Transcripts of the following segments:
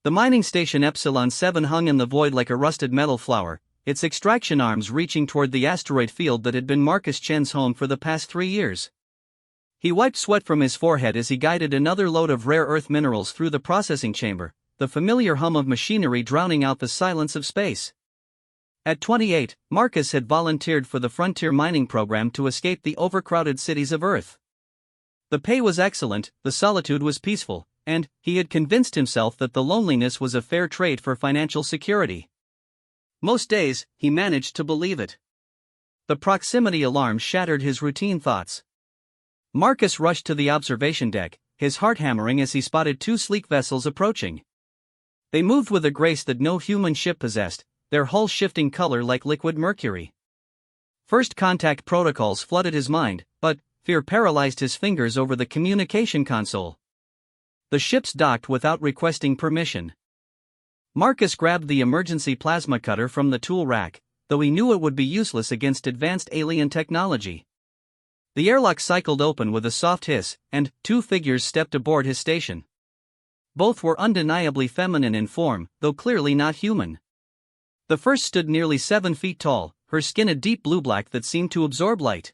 The mining station Epsilon 7 hung in the void like a rusted metal flower, its extraction arms reaching toward the asteroid field that had been Marcus Chen's home for the past 3 years. He wiped sweat from his forehead as he guided another load of rare earth minerals through the processing chamber, the familiar hum of machinery drowning out the silence of space. At 28, Marcus had volunteered for the frontier mining program to escape the overcrowded cities of Earth. The pay was excellent, the solitude was peaceful, and he had convinced himself that the loneliness was a fair trade for financial security. Most days, he managed to believe it. The proximity alarm shattered his routine thoughts. Marcus rushed to the observation deck, his heart hammering as he spotted 2 sleek vessels approaching. They moved with a grace that no human ship possessed, their hull shifting color like liquid mercury. First contact protocols flooded his mind, but fear paralyzed his fingers over the communication console. The ships docked without requesting permission. Marcus grabbed the emergency plasma cutter from the tool rack, though he knew it would be useless against advanced alien technology. The airlock cycled open with a soft hiss, and 2 figures stepped aboard his station. Both were undeniably feminine in form, though clearly not human. The first stood nearly 7 feet tall, her skin a deep blue-black that seemed to absorb light.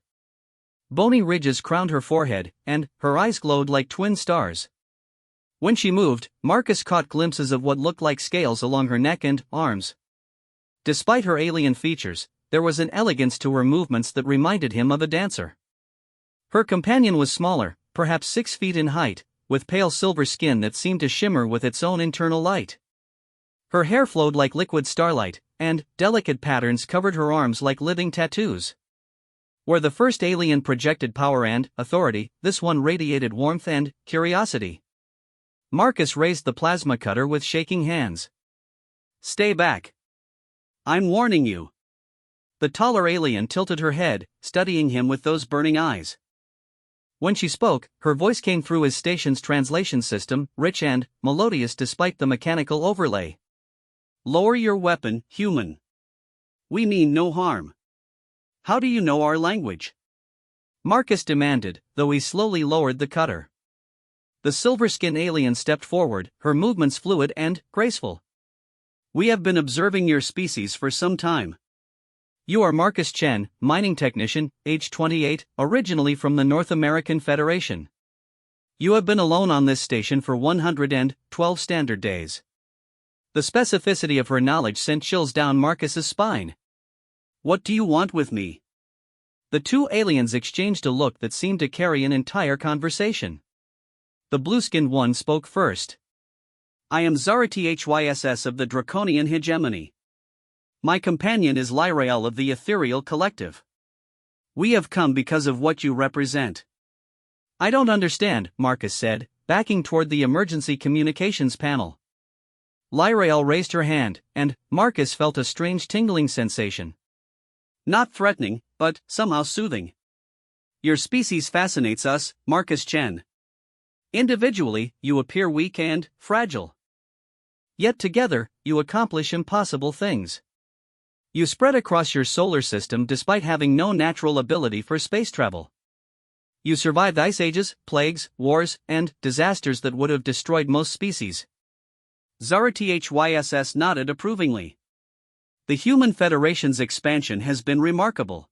Bony ridges crowned her forehead, and her eyes glowed like twin stars. When she moved, Marcus caught glimpses of what looked like scales along her neck and arms. Despite her alien features, there was an elegance to her movements that reminded him of a dancer. Her companion was smaller, perhaps 6 feet in height, with pale silver skin that seemed to shimmer with its own internal light. Her hair flowed like liquid starlight, and delicate patterns covered her arms like living tattoos. Where the first alien projected power and authority, this one radiated warmth and curiosity. Marcus raised the plasma cutter with shaking hands. "Stay back. I'm warning you." The taller alien tilted her head, studying him with those burning eyes. When she spoke, her voice came through his station's translation system, rich and melodious despite the mechanical overlay. "Lower your weapon, human. We mean no harm. How do you know our language?" Marcus demanded, though he slowly lowered the cutter. The silver-skinned alien stepped forward, her movements fluid and graceful. "We have been observing your species for some time. You are Marcus Chen, mining technician, age 28, originally from the North American Federation. You have been alone on this station for 112 standard days." The specificity of her knowledge sent chills down Marcus's spine. "What do you want with me?" The 2 aliens exchanged a look that seemed to carry an entire conversation. The blue-skinned one spoke first. "I am Zara Thyss of the Draconian Hegemony. My companion is Lyrael of the Ethereal Collective. We have come because of what you represent." "I don't understand," Marcus said, backing toward the emergency communications panel. Lyrael raised her hand, and Marcus felt a strange tingling sensation. Not threatening, but somehow soothing. "Your species fascinates us, Marcus Chen. Individually, you appear weak and fragile. Yet together, you accomplish impossible things. You spread across your solar system despite having no natural ability for space travel. You survived ice ages, plagues, wars, and disasters that would have destroyed most species." Zara Thyss nodded approvingly. "The Human Federation's expansion has been remarkable.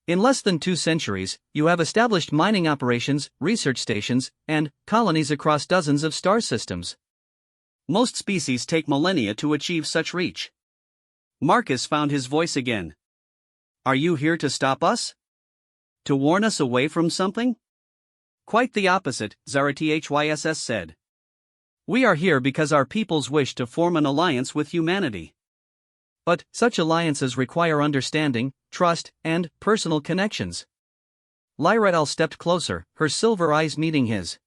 In less than 2 centuries, you have established mining operations, research stations, and colonies across dozens of star systems. Most species take millennia to achieve such reach." Marcus found his voice again. "Are you here to stop us? To warn us away from something?" "Quite the opposite," Zara Thyss said. "We are here because our peoples wish to form an alliance with humanity. But such alliances require understanding, trust, and personal connections." Lyrael stepped closer, her silver eyes meeting his.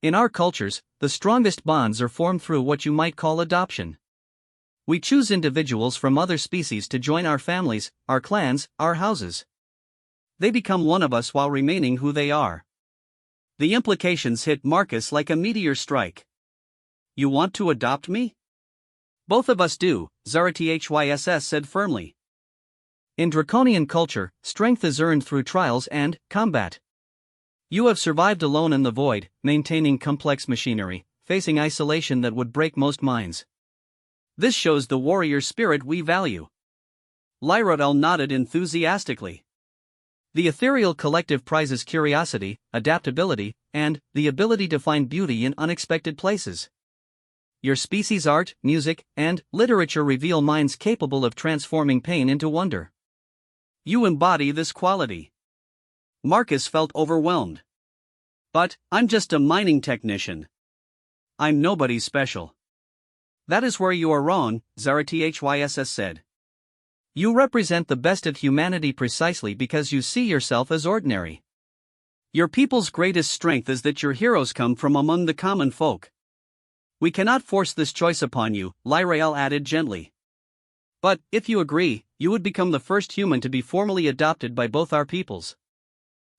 "In our cultures, the strongest bonds are formed through what you might call adoption. We choose individuals from other species to join our families, our clans, our houses. They become one of us while remaining who they are." The implications hit Marcus like a meteor strike. "You want to adopt me?" "Both of us do," Zara Thyss said firmly. "In Draconian culture, strength is earned through trials and combat. You have survived alone in the void, maintaining complex machinery, facing isolation that would break most minds. This shows the warrior spirit we value. Lyra nodded enthusiastically. The ethereal collective prizes curiosity, adaptability, and the ability to find beauty in unexpected places. Your species' art, music, and literature reveal minds capable of transforming pain into wonder. You embody this quality. Marcus felt overwhelmed. But, I'm just a mining technician. I'm nobody special. That is where you are wrong, Zarathys said. You represent the best of humanity precisely because you see yourself as ordinary. Your people's greatest strength is that your heroes come from among the common folk. We cannot force this choice upon you, Lyrael added gently. But, if you agree, you would become the first human to be formally adopted by both our peoples.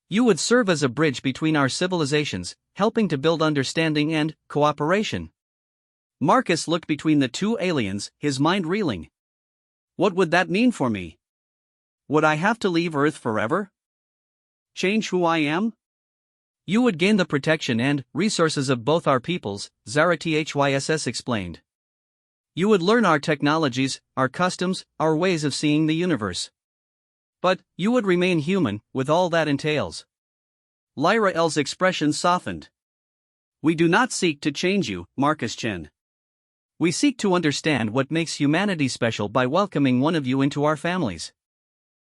You would serve as a bridge between our civilizations, helping to build understanding and cooperation. Marcus looked between the two aliens, his mind reeling. What would that mean for me? Would I have to leave Earth forever? Change who I am? You would gain the protection and resources of both our peoples, Zarathys explained. You would learn our technologies, our customs, our ways of seeing the universe. But, you would remain human, with all that entails. Lyrael's expression softened. We do not seek to change you, Marcus Chen. We seek to understand what makes humanity special by welcoming one of you into our families.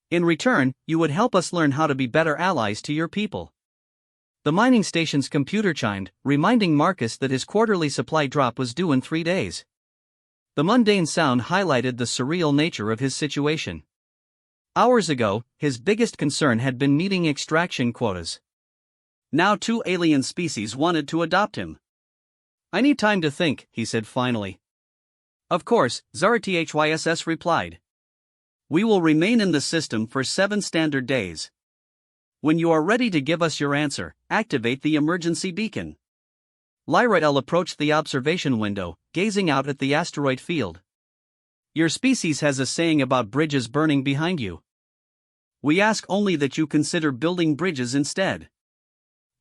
In return, you would help us learn how to be better allies to your people. The mining station's computer chimed, reminding Marcus that his quarterly supply drop was due in 3 days. The mundane sound highlighted the surreal nature of his situation. Hours ago, his biggest concern had been meeting extraction quotas. Now 2 alien species wanted to adopt him. I need time to think, he said finally. Of course, Zarathys replied. We will remain in the system for 7 standard days. When you are ready to give us your answer, activate the emergency beacon. Lyrael approached the observation window, gazing out at the asteroid field. Your species has a saying about bridges burning behind you. We ask only that you consider building bridges instead.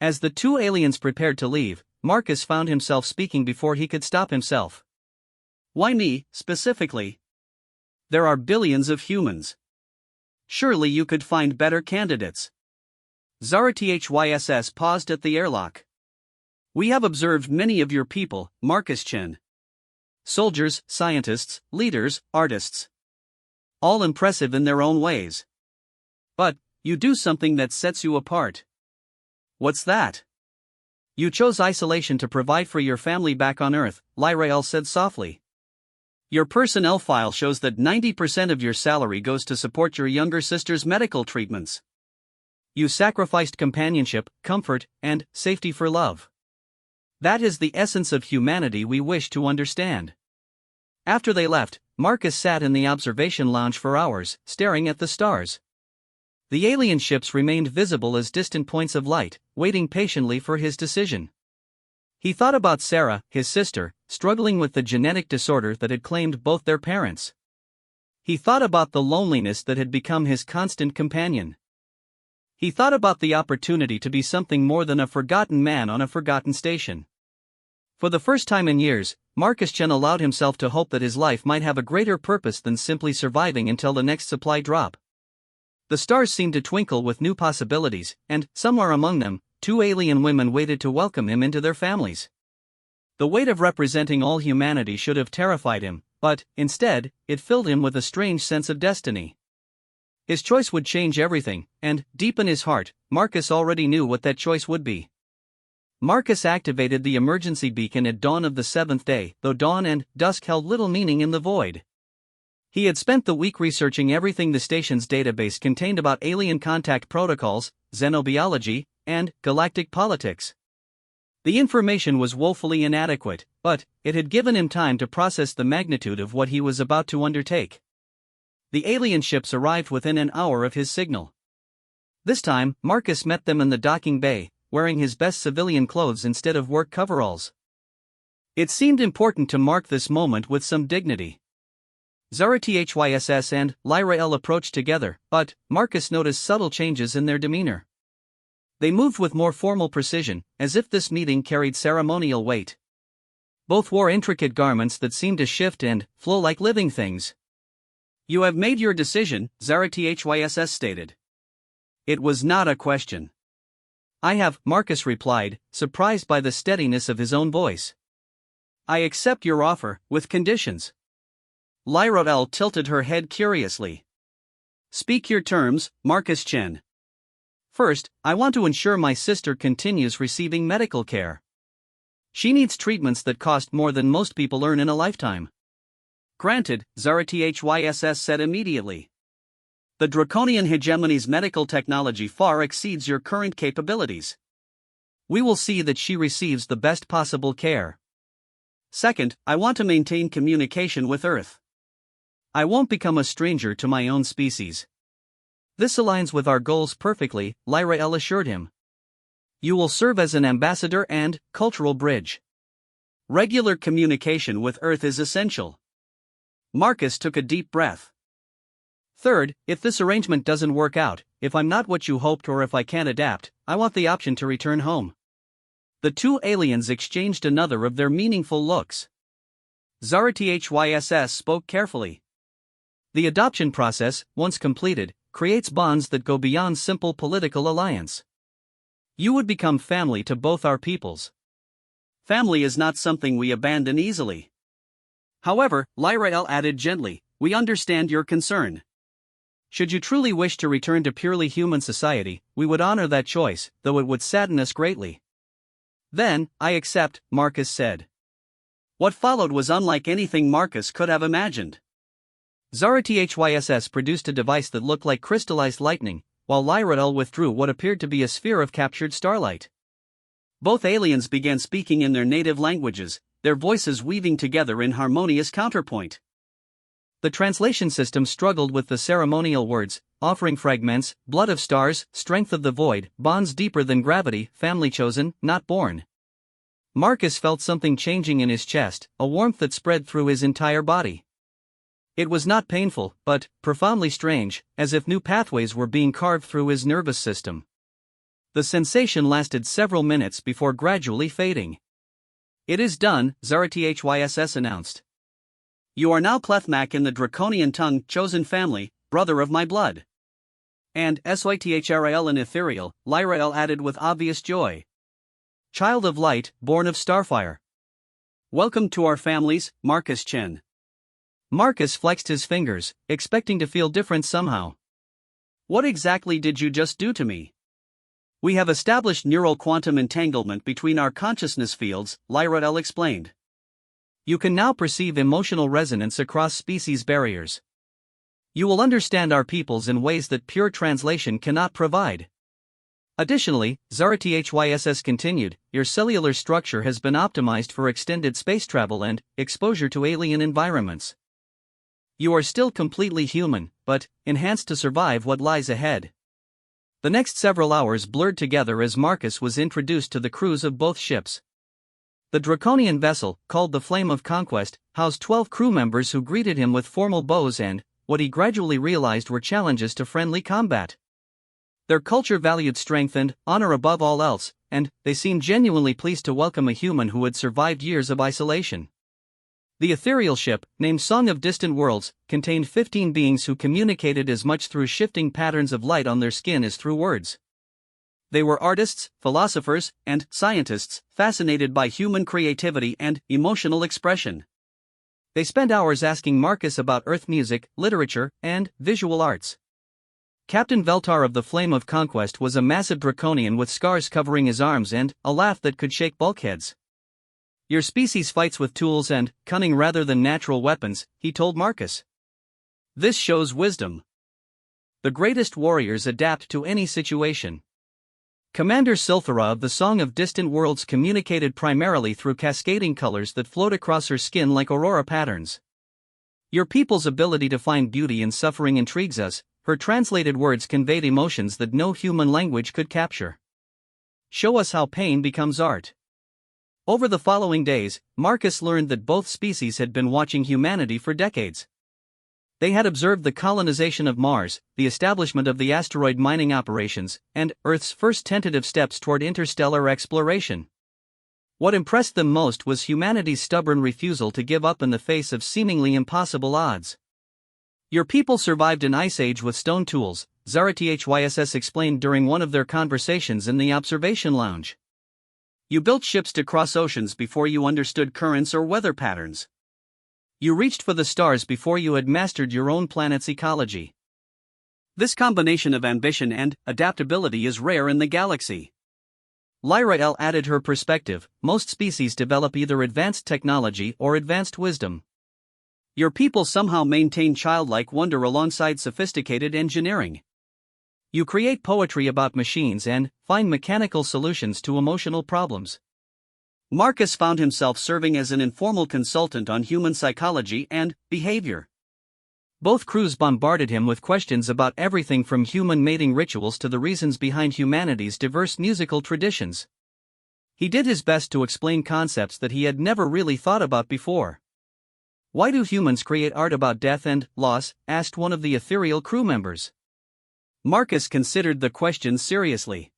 As the 2 aliens prepared to leave, Marcus found himself speaking before he could stop himself. Why me, specifically? There are billions of humans. Surely you could find better candidates. Zarathys paused at the airlock. We have observed many of your people, Marcus Chen. Soldiers, scientists, leaders, artists. All impressive in their own ways. But, you do something that sets you apart. What's that? You chose isolation to provide for your family back on Earth, Lyrael said softly. Your personnel file shows that 90% of your salary goes to support your younger sister's medical treatments. You sacrificed companionship, comfort, and safety for love. That is the essence of humanity we wish to understand. After they left, Marcus sat in the observation lounge for hours, staring at the stars. The alien ships remained visible as distant points of light, waiting patiently for his decision. He thought about Sarah, his sister, struggling with the genetic disorder that had claimed both their parents. He thought about the loneliness that had become his constant companion. He thought about the opportunity to be something more than a forgotten man on a forgotten station. For the first time in years, Marcus Chen allowed himself to hope that his life might have a greater purpose than simply surviving until the next supply drop. The stars seemed to twinkle with new possibilities, and, somewhere among them, 2 alien women waited to welcome him into their families. The weight of representing all humanity should have terrified him, but, instead, it filled him with a strange sense of destiny. His choice would change everything, and, deep in his heart, Marcus already knew what that choice would be. Marcus activated the emergency beacon at dawn of the 7th day, though dawn and dusk held little meaning in the void. He had spent the week researching everything the station's database contained about alien contact protocols, xenobiology, and galactic politics. The information was woefully inadequate, but it had given him time to process the magnitude of what he was about to undertake. The alien ships arrived within an hour of his signal. This time, Marcus met them in the docking bay, wearing his best civilian clothes instead of work coveralls. It seemed important to mark this moment with some dignity. Zarathys and Lyrael approached together, but Marcus noticed subtle changes in their demeanor. They moved with more formal precision, as if this meeting carried ceremonial weight. Both wore intricate garments that seemed to shift and flow like living things. "You have made your decision," ZaraTHYSS stated. It was not a question. "I have," Marcus replied, surprised by the steadiness of his own voice. "I accept your offer, with conditions." Lyra L. tilted her head curiously. "Speak your terms, Marcus Chen." "First, I want to ensure my sister continues receiving medical care. She needs treatments that cost more than most people earn in a lifetime." "Granted," ZaraTHYSS said immediately. "The draconian hegemony's medical technology far exceeds your current capabilities. We will see that she receives the best possible care. Second, I want to maintain communication with Earth. I won't become a stranger to my own species." "This aligns with our goals perfectly," Lyra L. assured him. "You will serve as an ambassador and cultural bridge. Regular communication with Earth is essential." Marcus took a deep breath. "Third, if this arrangement doesn't work out, if I'm not what you hoped or if I can't adapt, I want the option to return home." The two aliens exchanged another of their meaningful looks. ZaraTHYSS spoke carefully. "The adoption process, once completed, creates bonds that go beyond simple political alliance. You would become family to both our peoples. Family is not something we abandon easily. However," Lyra L. added gently, "we understand your concern. Should you truly wish to return to purely human society, we would honor that choice, though it would sadden us greatly." "Then, I accept," Marcus said. What followed was unlike anything Marcus could have imagined. ZaraTHYSS produced a device that looked like crystallized lightning, while Lyra L. withdrew what appeared to be a sphere of captured starlight. Both aliens began speaking in their native languages, their voices weaving together in harmonious counterpoint. The translation system struggled with the ceremonial words, offering fragments: blood of stars, strength of the void, bonds deeper than gravity, family chosen, not born. Marcus felt something changing in his chest, a warmth that spread through his entire body. It was not painful, but profoundly strange, as if new pathways were being carved through his nervous system. The sensation lasted several minutes before gradually fading. "It is done," ZaraTHYSS announced. "You are now Clethmac in the Draconian tongue, chosen family, brother of my blood." "And SYTHRAL in ethereal," Lyra L. added with obvious joy. "Child of light, born of starfire. Welcome to our families, Marcus Chen." Marcus flexed his fingers, expecting to feel different somehow. "What exactly did you just do to me?" "We have established neural quantum entanglement between our consciousness fields," Lyra L. explained. "You can now perceive emotional resonance across species barriers. You will understand our peoples in ways that pure translation cannot provide. Additionally," ZaraTHYSS continued, "your cellular structure has been optimized for extended space travel and exposure to alien environments. You are still completely human, but enhanced to survive what lies ahead." The next several hours blurred together as Marcus was introduced to the crews of both ships. The Draconian vessel, called the Flame of Conquest, housed 12 crew members who greeted him with formal bows and, what he gradually realized were challenges to friendly combat. Their culture valued strength and honor above all else, and they seemed genuinely pleased to welcome a human who had survived years of isolation. The ethereal ship, named Song of Distant Worlds, contained 15 beings who communicated as much through shifting patterns of light on their skin as through words. They were artists, philosophers, and scientists, fascinated by human creativity and emotional expression. They spent hours asking Marcus about Earth music, literature, and visual arts. Captain Veltar of the Flame of Conquest was a massive draconian with scars covering his arms and a laugh that could shake bulkheads. "Your species fights with tools and cunning rather than natural weapons," he told Marcus. "This shows wisdom. The greatest warriors adapt to any situation." Commander Silthara of the Song of Distant Worlds communicated primarily through cascading colors that flowed across her skin like aurora patterns. "Your people's ability to find beauty in suffering intrigues us," her translated words conveyed emotions that no human language could capture. "Show us how pain becomes art." Over the following days, Marcus learned that both species had been watching humanity for decades. They had observed the colonization of Mars, the establishment of the asteroid mining operations, and Earth's first tentative steps toward interstellar exploration. What impressed them most was humanity's stubborn refusal to give up in the face of seemingly impossible odds. Your people survived an ice age with stone tools, ZaRa-THYSS explained during one of their conversations in the observation lounge. You built ships to cross oceans before you understood currents or weather patterns. You reached for the stars before you had mastered your own planet's ecology. This combination of ambition and adaptability is rare in the galaxy. Lyra L. added her perspective. Most species develop either advanced technology or advanced wisdom. Your people somehow maintain childlike wonder alongside sophisticated engineering. You create poetry about machines and find mechanical solutions to emotional problems. Marcus found himself serving as an informal consultant on human psychology and behavior. Both crews bombarded him with questions about everything from human mating rituals to the reasons behind humanity's diverse musical traditions. He did his best to explain concepts that he had never really thought about before. "Why do humans create art about death and loss?" asked one of the ethereal crew members. Marcus considered the question seriously.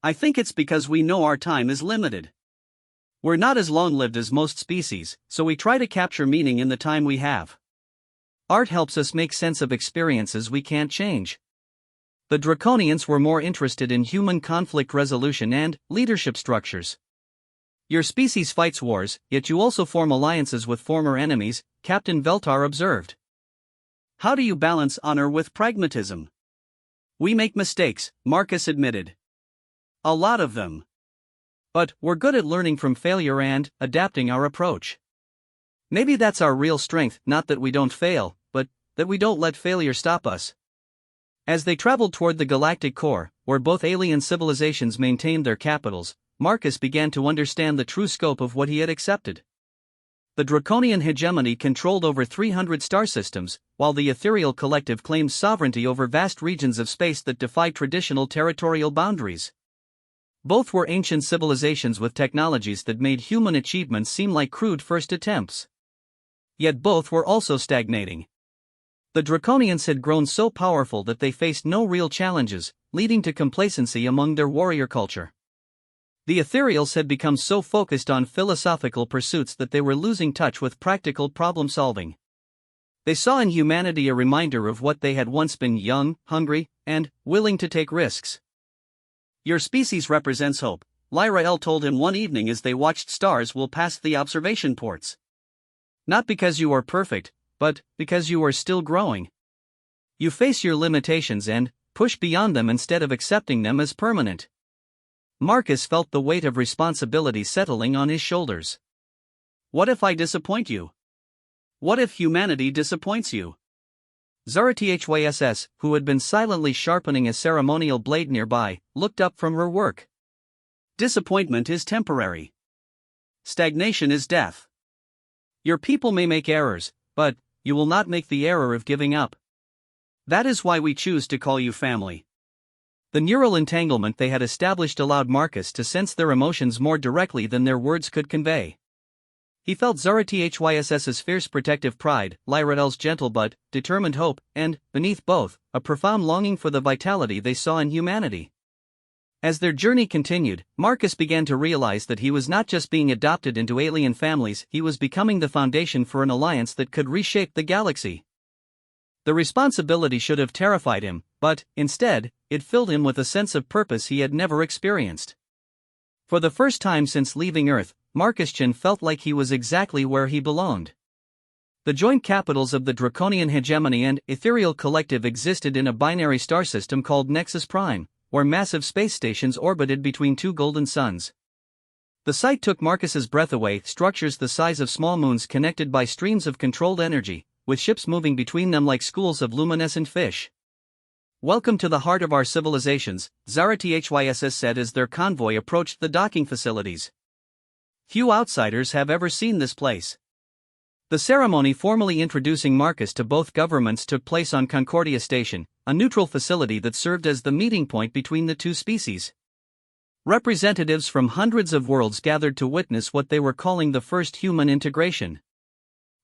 "I think it's because we know our time is limited. We're not as long-lived as most species, so we try to capture meaning in the time we have. Art helps us make sense of experiences we can't change." The Draconians were more interested in human conflict resolution and leadership structures. "Your species fights wars, yet you also form alliances with former enemies," Captain Veltar observed. "How do you balance honor with pragmatism?" "We make mistakes," Marcus admitted. "A lot of them. But we're good at learning from failure and adapting our approach. Maybe that's our real strength, not that we don't fail, but that we don't let failure stop us." As they traveled toward the galactic core, where both alien civilizations maintained their capitals, Marcus began to understand the true scope of what he had accepted. The Draconian hegemony controlled over 300 star systems, while the ethereal collective claimed sovereignty over vast regions of space that defied traditional territorial boundaries. Both were ancient civilizations with technologies that made human achievements seem like crude first attempts. Yet both were also stagnating. The Draconians had grown so powerful that they faced no real challenges, leading to complacency among their warrior culture. The Ethereals had become so focused on philosophical pursuits that they were losing touch with practical problem-solving. They saw in humanity a reminder of what they had once been: young, hungry, and willing to take risks. "Your species represents hope," Lyra L. told him one evening as they watched stars while past the observation ports. "Not because you are perfect, but because you are still growing. You face your limitations and push beyond them instead of accepting them as permanent." Marcus felt the weight of responsibility settling on his shoulders. "What if I disappoint you? What if humanity disappoints you?" ZaRa-THYSS, who had been silently sharpening a ceremonial blade nearby, looked up from her work. "Disappointment is temporary. Stagnation is death. Your people may make errors, but you will not make the error of giving up. That is why we choose to call you family." The neural entanglement they had established allowed Marcus to sense their emotions more directly than their words could convey. He felt ZaRa-THYSS's fierce protective pride, Lyra L's gentle but determined hope, and, beneath both, a profound longing for the vitality they saw in humanity. As their journey continued, Marcus began to realize that he was not just being adopted into alien families, he was becoming the foundation for an alliance that could reshape the galaxy. The responsibility should have terrified him, but, instead, it filled him with a sense of purpose he had never experienced. For the first time since leaving Earth, Marcus Chin felt like he was exactly where he belonged. The joint capitals of the Draconian hegemony and ethereal collective existed in a binary star system called Nexus Prime, where massive space stations orbited between two golden suns. The sight took Marcus's breath away. Structures the size of small moons connected by streams of controlled energy, with ships moving between them like schools of luminescent fish. "Welcome to the heart of our civilizations," ZaRa-THYSS said as their convoy approached the docking facilities. "Few outsiders have ever seen this place." The ceremony formally introducing Marcus to both governments took place on Concordia Station, a neutral facility that served as the meeting point between the two species. Representatives from hundreds of worlds gathered to witness what they were calling the first human integration.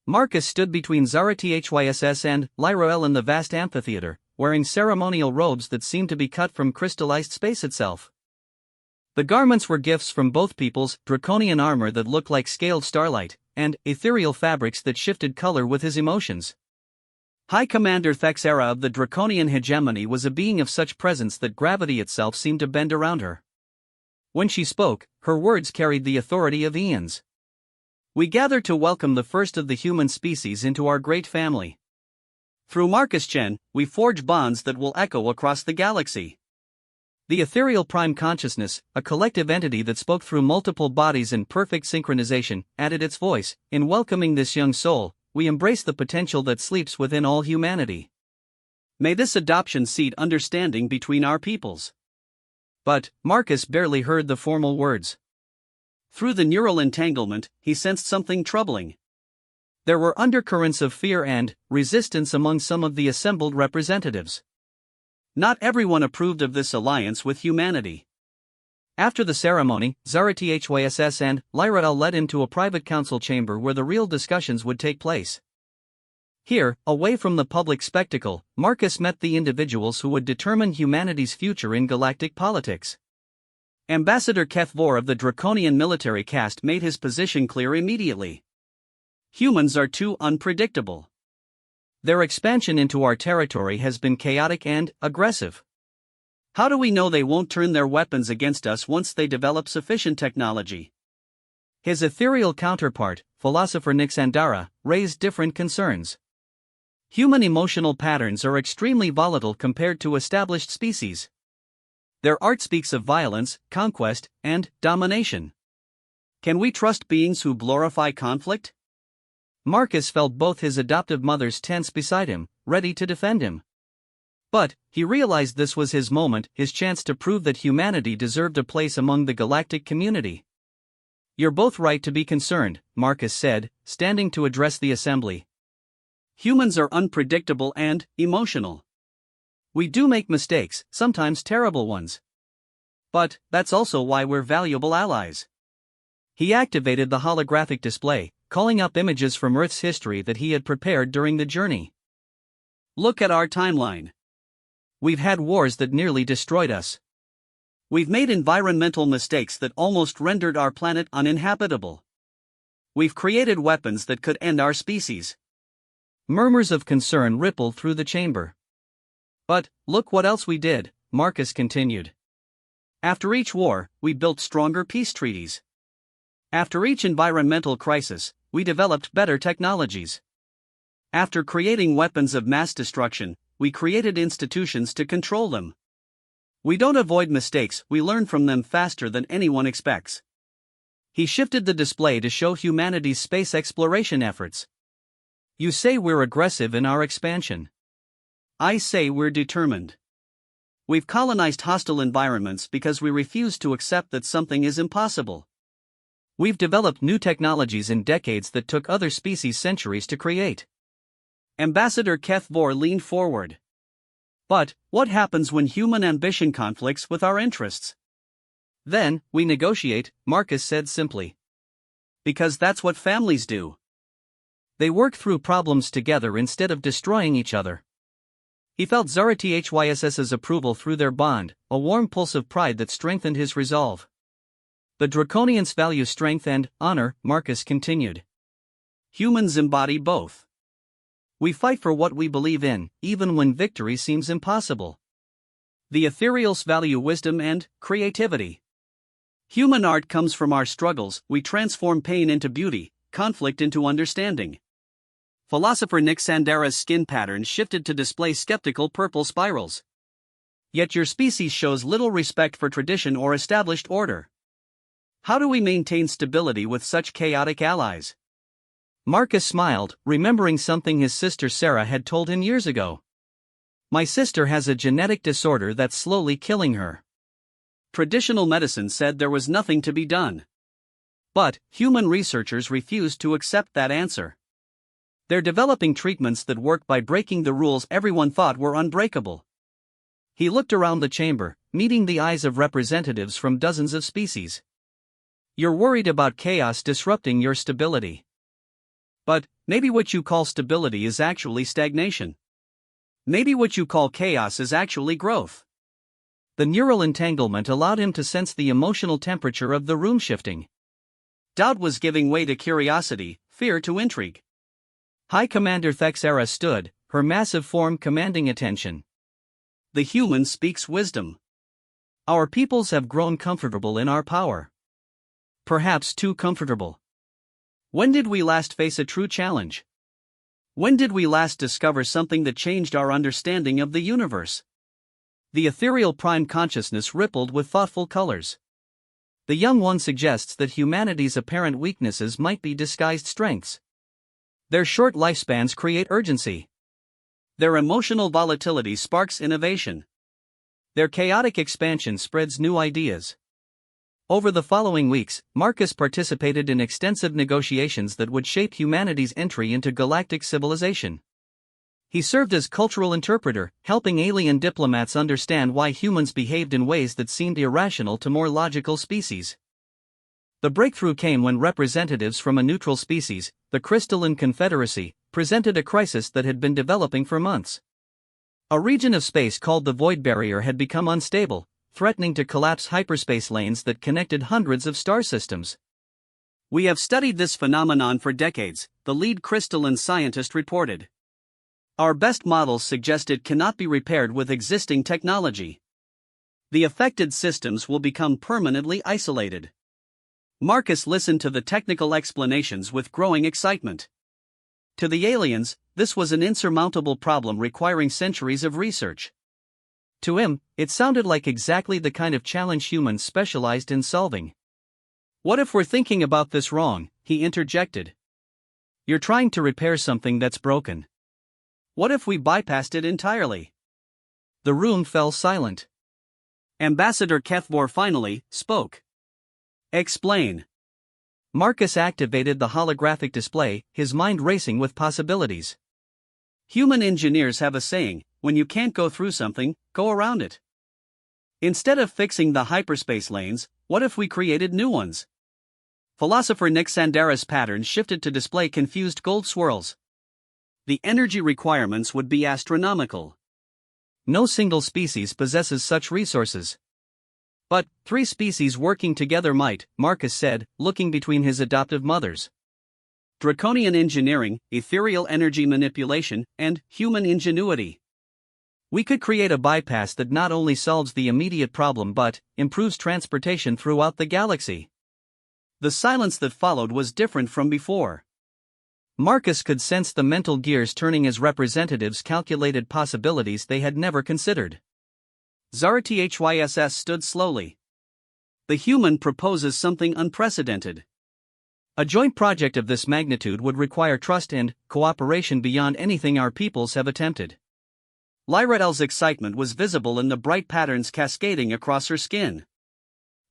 Marcus stood between ZaRa-THYSS and Lyra L in the vast amphitheater, wearing ceremonial robes that seemed to be cut from crystallized space itself. The garments were gifts from both peoples: draconian armor that looked like scaled starlight, and ethereal fabrics that shifted color with his emotions. High Commander Thexera of the draconian hegemony was a being of such presence that gravity itself seemed to bend around her. When she spoke, her words carried the authority of eons. We gather to welcome the first of the human species into our great family. Through Marcus Chen, we forge bonds that will echo across the galaxy. The ethereal prime consciousness, a collective entity that spoke through multiple bodies in perfect synchronization, added its voice. In welcoming this young soul, we embrace the potential that sleeps within all humanity. May this adoption seed understanding between our peoples. But Marcus barely heard the formal words. Through the neural entanglement, he sensed something troubling. There were undercurrents of fear and resistance among some of the assembled representatives. Not everyone approved of this alliance with humanity. After the ceremony, Zara-THYSS and Lyra led him to a private council chamber where the real discussions would take place. Here, away from the public spectacle, Marcus met the individuals who would determine humanity's future in galactic politics. Ambassador Kethvor of the draconian military caste made his position clear immediately. Humans are too unpredictable. Their expansion into our territory has been chaotic and aggressive. How do we know they won't turn their weapons against us once they develop sufficient technology? His ethereal counterpart, philosopher Nixandara, raised different concerns. Human emotional patterns are extremely volatile compared to established species. Their art speaks of violence, conquest, and domination. Can we trust beings who glorify conflict? Marcus felt both his adoptive mothers tense beside him, ready to defend him. But he realized this was his moment, his chance to prove that humanity deserved a place among the galactic community. You're both right to be concerned, Marcus said, standing to address the assembly. Humans are unpredictable and emotional. We do make mistakes, sometimes terrible ones. But that's also why we're valuable allies. He activated the holographic display, calling up images from Earth's history that he had prepared during the journey. Look at our timeline. We've had wars that nearly destroyed us. We've made environmental mistakes that almost rendered our planet uninhabitable. We've created weapons that could end our species. Murmurs of concern rippled through the chamber. But look what else we did, Marcus continued. After each war, we built stronger peace treaties. After each environmental crisis, we developed better technologies. After creating weapons of mass destruction, we created institutions to control them. We don't avoid mistakes, we learn from them faster than anyone expects. He shifted the display to show humanity's space exploration efforts. You say we're aggressive in our expansion. I say we're determined. We've colonized hostile environments because we refuse to accept that something is impossible. We've developed new technologies in decades that took other species centuries to create. Ambassador Kethvor leaned forward. But what happens when human ambition conflicts with our interests? Then, we negotiate, Marcus said simply. Because that's what families do. They work through problems together instead of destroying each other. He felt Zara-THYSS's approval through their bond, a warm pulse of pride that strengthened his resolve. The Draconians value strength and honor, Marcus continued. Humans embody both. We fight for what we believe in, even when victory seems impossible. The ethereals value wisdom and creativity. Human art comes from our struggles, we transform pain into beauty, conflict into understanding. Philosopher Nixandara's skin pattern shifted to display skeptical purple spirals. Yet your species shows little respect for tradition or established order. How do we maintain stability with such chaotic allies? Marcus smiled, remembering something his sister Sarah had told him years ago. My sister has a genetic disorder that's slowly killing her. Traditional medicine said there was nothing to be done. But human researchers refused to accept that answer. They're developing treatments that work by breaking the rules everyone thought were unbreakable. He looked around the chamber, meeting the eyes of representatives from dozens of species. You're worried about chaos disrupting your stability. But maybe what you call stability is actually stagnation. Maybe what you call chaos is actually growth. The neural entanglement allowed him to sense the emotional temperature of the room shifting. Doubt was giving way to curiosity, fear to intrigue. High Commander Thexera stood, her massive form commanding attention. The human speaks wisdom. Our peoples have grown comfortable in our power. Perhaps too comfortable. When did we last face a true challenge? When did we last discover something that changed our understanding of the universe? The ethereal prime consciousness rippled with thoughtful colors. The young one suggests that humanity's apparent weaknesses might be disguised strengths. Their short lifespans create urgency. Their emotional volatility sparks innovation. Their chaotic expansion spreads new ideas. Over the following weeks, Marcus participated in extensive negotiations that would shape humanity's entry into galactic civilization. He served as cultural interpreter, helping alien diplomats understand why humans behaved in ways that seemed irrational to more logical species. The breakthrough came when representatives from a neutral species, the Crystalline Confederacy, presented a crisis that had been developing for months. A region of space called the Void Barrier had become unstable, threatening to collapse hyperspace lanes that connected hundreds of star systems. "We have studied this phenomenon for decades," the lead crystalline scientist reported. "Our best models suggest it cannot be repaired with existing technology. The affected systems will become permanently isolated." Marcus listened to the technical explanations with growing excitement. To the aliens, this was an insurmountable problem requiring centuries of research. To him, it sounded like exactly the kind of challenge humans specialized in solving. "What if we're thinking about this wrong?" he interjected. "You're trying to repair something that's broken. What if we bypassed it entirely?" The room fell silent. Ambassador Kethvor finally spoke. "Explain." Marcus activated the holographic display, his mind racing with possibilities. "Human engineers have a saying, when you can't go through something, go around it. Instead of fixing the hyperspace lanes, what if we created new ones?" Philosopher Nick Sandara's pattern shifted to display confused gold swirls. The energy requirements would be astronomical. No single species possesses such resources. "But 3 species working together might," Marcus said, looking between his adoptive mothers. "Draconian engineering, ethereal energy manipulation, and human ingenuity. We could create a bypass that not only solves the immediate problem but improves transportation throughout the galaxy." The silence that followed was different from before. Marcus could sense the mental gears turning as representatives calculated possibilities they had never considered. Zara Thyss stood slowly. "The human proposes something unprecedented. A joint project of this magnitude would require trust and cooperation beyond anything our peoples have attempted." Lyrael's excitement was visible in the bright patterns cascading across her skin.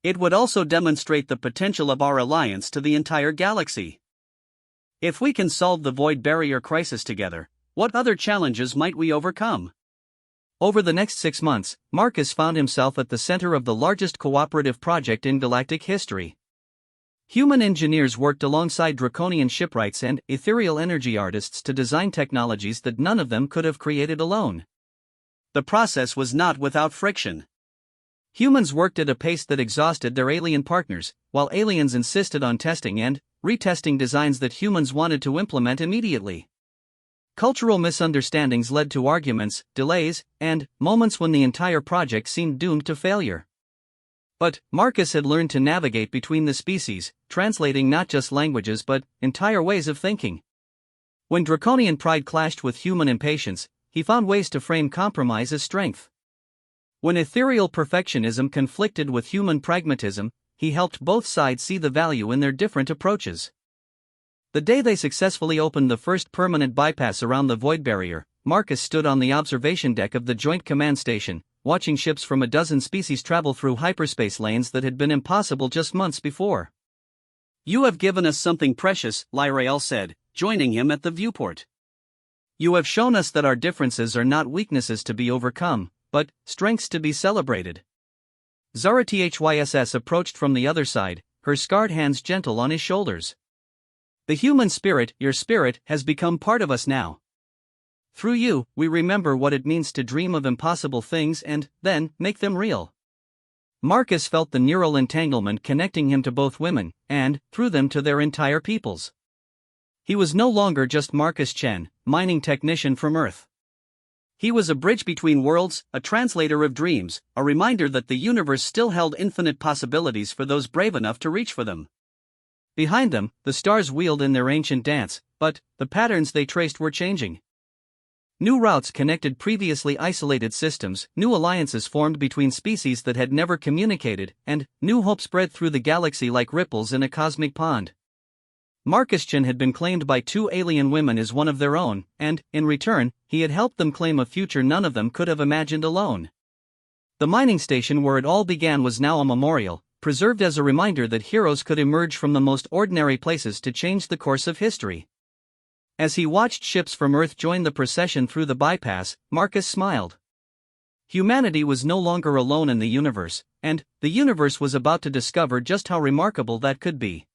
"It would also demonstrate the potential of our alliance to the entire galaxy. If we can solve the Void Barrier crisis together, what other challenges might we overcome?" Over the next 6 months, Marcus found himself at the center of the largest cooperative project in galactic history. Human engineers worked alongside draconian shipwrights and ethereal energy artists to design technologies that none of them could have created alone. The process was not without friction. Humans worked at a pace that exhausted their alien partners, while aliens insisted on testing and retesting designs that humans wanted to implement immediately. Cultural misunderstandings led to arguments, delays, and moments when the entire project seemed doomed to failure. But Marcus had learned to navigate between the species, translating not just languages but entire ways of thinking. When draconian pride clashed with human impatience, he found ways to frame compromise as strength. When ethereal perfectionism conflicted with human pragmatism, he helped both sides see the value in their different approaches. The day they successfully opened the first permanent bypass around the Void Barrier, Marcus stood on the observation deck of the Joint Command Station, watching ships from a dozen species travel through hyperspace lanes that had been impossible just months before. "You have given us something precious," Lyrael said, joining him at the viewport. "You have shown us that our differences are not weaknesses to be overcome, but strengths to be celebrated." Zara Thyss approached from the other side, her scarred hands gentle on his shoulders. "The human spirit, your spirit, has become part of us now. Through you, we remember what it means to dream of impossible things and then make them real." Marcus felt the neural entanglement connecting him to both women, and, through them, to their entire peoples. He was no longer just Marcus Chen, mining technician from Earth. He was a bridge between worlds, a translator of dreams, a reminder that the universe still held infinite possibilities for those brave enough to reach for them. Behind them, the stars wheeled in their ancient dance, but the patterns they traced were changing. New routes connected previously isolated systems, new alliances formed between species that had never communicated, and new hope spread through the galaxy like ripples in a cosmic pond. Marcus Chen had been claimed by 2 alien women as one of their own, and, in return, he had helped them claim a future none of them could have imagined alone. The mining station where it all began was now a memorial, preserved as a reminder that heroes could emerge from the most ordinary places to change the course of history. As he watched ships from Earth join the procession through the bypass, Marcus smiled. Humanity was no longer alone in the universe, and the universe was about to discover just how remarkable that could be.